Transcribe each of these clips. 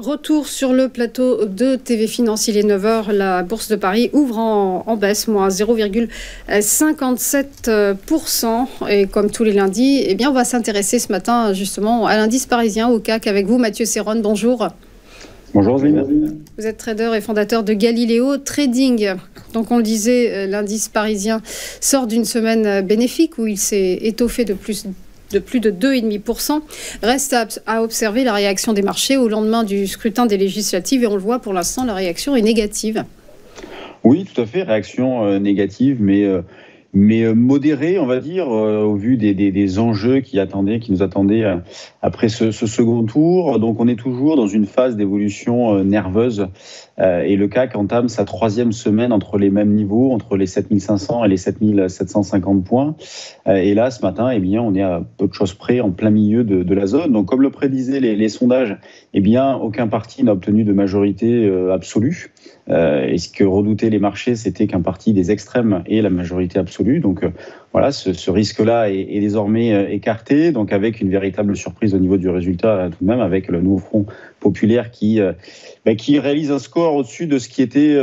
Retour sur le plateau de TV Finance, il est 9 heures, la Bourse de Paris ouvre en baisse, moins 0,57%. Et comme tous les lundis, on va s'intéresser ce matin justement à l'indice parisien, au CAC, avec vous Mathieu Serron, bonjour. Bonjour Zine. Vous êtes trader et fondateur de Galileo Trading. Donc on le disait, l'indice parisien sort d'une semaine bénéfique où il s'est étoffé de plus de 2,5%. Reste à observer la réaction des marchés au lendemain du scrutin des législatives et on le voit pour l'instant, la réaction est négative. Oui, tout à fait, réaction négative, mais modérée, on va dire, au vu des enjeux qui nous attendaient après ce second tour. Donc on est toujours dans une phase d'évolution nerveuse et le CAC entame sa troisième semaine entre les mêmes niveaux, entre les 7500 et les 7750 points. Et là, ce matin, on est à peu de choses près en plein milieu de la zone. Donc comme le prédisaient les sondages, aucun parti n'a obtenu de majorité absolue. Et ce que redoutaient les marchés, c'était qu'un parti des extrêmes ait la majorité absolue. Donc voilà, ce risque-là est désormais écarté, donc avec une véritable surprise au niveau du résultat tout de même, avec le nouveau Front populaire qui réalise un score au-dessus de ce qui était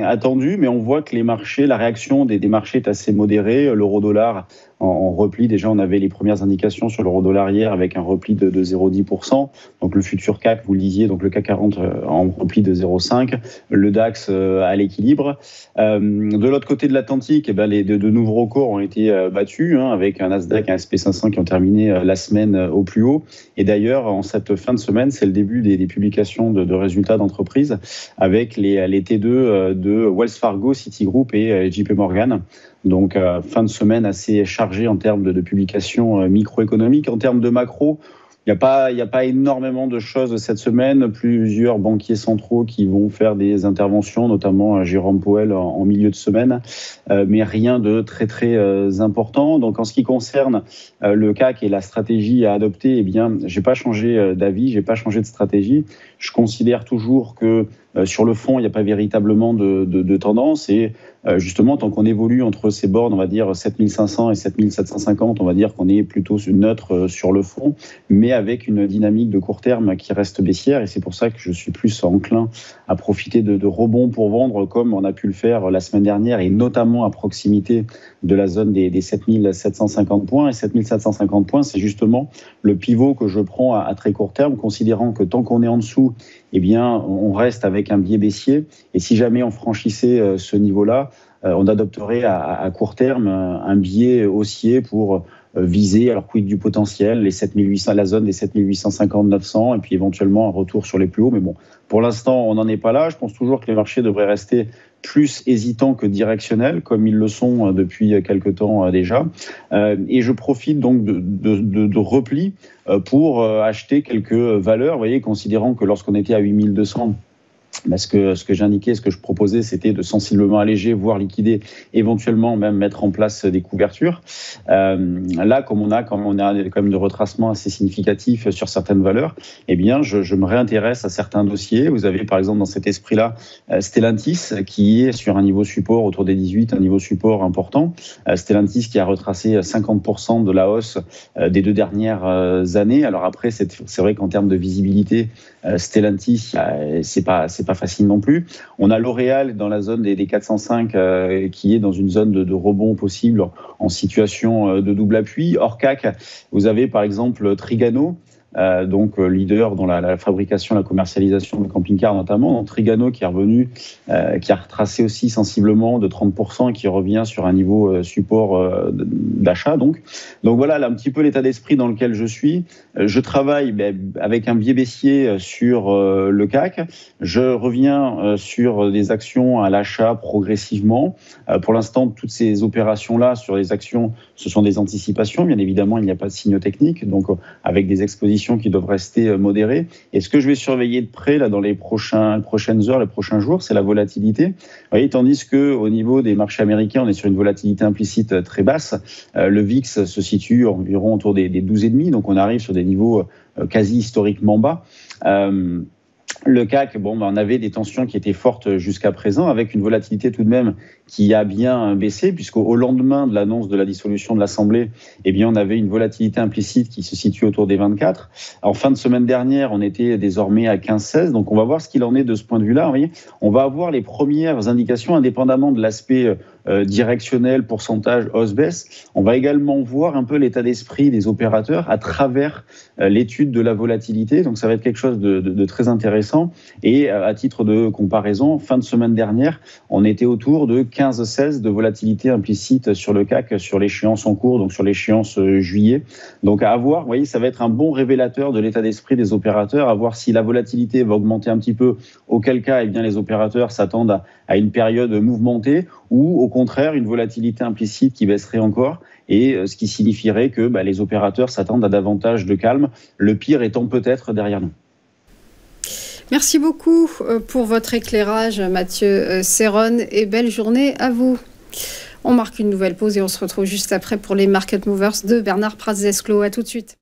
attendu, mais on voit que la réaction des marchés est assez modérée. L'euro-dollar en repli, déjà on avait les premières indications sur l'euro-dollar hier avec un repli de 0,10%. Donc le futur CAC, vous le disiez, donc le CAC 40 en repli de 0,5%, le DAX à l'équilibre. De l'autre côté de l'Atlantique, les deux nouveaux records ont été battus, avec un Nasdaq et un SP500 qui ont terminé la semaine au plus haut. Et d'ailleurs, en cette fin de semaine, c'est le début des publications de résultats d'entreprise avec les T2 de Wells Fargo, Citigroup et JP Morgan. Donc, fin de semaine assez chargée en termes de publications microéconomiques. En termes de macro, il n'y a pas énormément de choses cette semaine. Plusieurs banquiers centraux qui vont faire des interventions, notamment Jérôme Powell en milieu de semaine, mais rien de très très important. Donc en ce qui concerne le CAC et la stratégie à adopter, j'ai pas changé d'avis, j'ai pas changé de stratégie. Je considère toujours que sur le fond, il n'y a pas véritablement de tendance et justement, tant qu'on évolue entre ces bornes, on va dire 7500 et 7750, on va dire qu'on est plutôt neutre sur le fond, mais avec une dynamique de court terme qui reste baissière et c'est pour ça que je suis plus enclin à profiter de rebonds pour vendre comme on a pu le faire la semaine dernière et notamment à proximité de la zone des 7750 points. Et 7750 points, c'est justement le pivot que je prends à très court terme, considérant que tant qu'on est en dessous, on reste avec un biais baissier. Et si jamais on franchissait ce niveau-là, on adopterait à court terme un biais haussier pour viser, alors quid du potentiel, les 7800, la zone des 7850-900, et puis éventuellement un retour sur les plus hauts. Mais bon, pour l'instant, on n'en est pas là. Je pense toujours que les marchés devraient rester plus hésitants que directionnels, comme ils le sont depuis quelque temps déjà. Et je profite donc de repli pour acheter quelques valeurs. Vous voyez, considérant que lorsqu'on était à 8200, ce que j'indiquais, ce que je proposais, c'était de sensiblement alléger, voire liquider, éventuellement même mettre en place des couvertures. Là, comme on a quand même de retracements assez significatifs sur certaines valeurs, je me réintéresse à certains dossiers. Vous avez par exemple dans cet esprit-là Stellantis qui est sur un niveau support autour des 18, un niveau support important. Stellantis qui a retracé 50% de la hausse des 2 dernières années. Alors après, c'est vrai qu'en termes de visibilité, Stellantis, c'est pas facile non plus. On a L'Oréal dans la zone des 405 qui est dans une zone de rebond possible en situation de double appui. Hors CAC, vous avez par exemple Trigano, donc leader dans la fabrication, la commercialisation de camping-cars notamment. Donc, Trigano qui est revenu, qui a retracé aussi sensiblement de 30% et qui revient sur un niveau support d'achat. Donc voilà un petit peu l'état d'esprit dans lequel je suis. Je travaille avec un biais baissier sur le CAC. Je reviens sur des actions à l'achat progressivement. Pour l'instant, toutes ces opérations-là sur les actions, ce sont des anticipations. Bien évidemment, il n'y a pas de signaux techniques, donc avec des expositions qui doivent rester modérées. Et ce que je vais surveiller de près là, dans les prochaines heures, les prochains jours, c'est la volatilité. Vous voyez, tandis qu'au niveau des marchés américains, on est sur une volatilité implicite très basse. Le VIX se situe environ autour des 12,5, donc on arrive sur des niveaux quasi historiquement bas. Le CAC, on avait des tensions qui étaient fortes jusqu'à présent, avec une volatilité tout de même qui a bien baissé, puisqu'au lendemain de l'annonce de la dissolution de l'Assemblée, eh bien, on avait une volatilité implicite qui se situe autour des 24. En fin de semaine dernière, on était désormais à 15-16. Donc, on va voir ce qu'il en est de ce point de vue-là. Vous voyez, on va avoir les premières indications, indépendamment de l'aspect directionnel, pourcentage, hausse-baisse. On va également voir un peu l'état d'esprit des opérateurs à travers l'étude de la volatilité. Donc, ça va être quelque chose de très intéressant. Et à titre de comparaison, fin de semaine dernière, on était autour de 15-16 de volatilité implicite sur le CAC, sur l'échéance en cours, donc sur l'échéance juillet. Donc, à voir, vous voyez, ça va être un bon révélateur de l'état d'esprit des opérateurs, à voir si la volatilité va augmenter un petit peu, auquel cas, eh bien, les opérateurs s'attendent à une période mouvementée, ou au contraire une volatilité implicite qui baisserait encore, et ce qui signifierait que les opérateurs s'attendent à davantage de calme, le pire étant peut-être derrière nous. Merci beaucoup pour votre éclairage, Mathieu Serron, et belle journée à vous. On marque une nouvelle pause et on se retrouve juste après pour les Market Movers de Bernard Prazeslot. À tout de suite.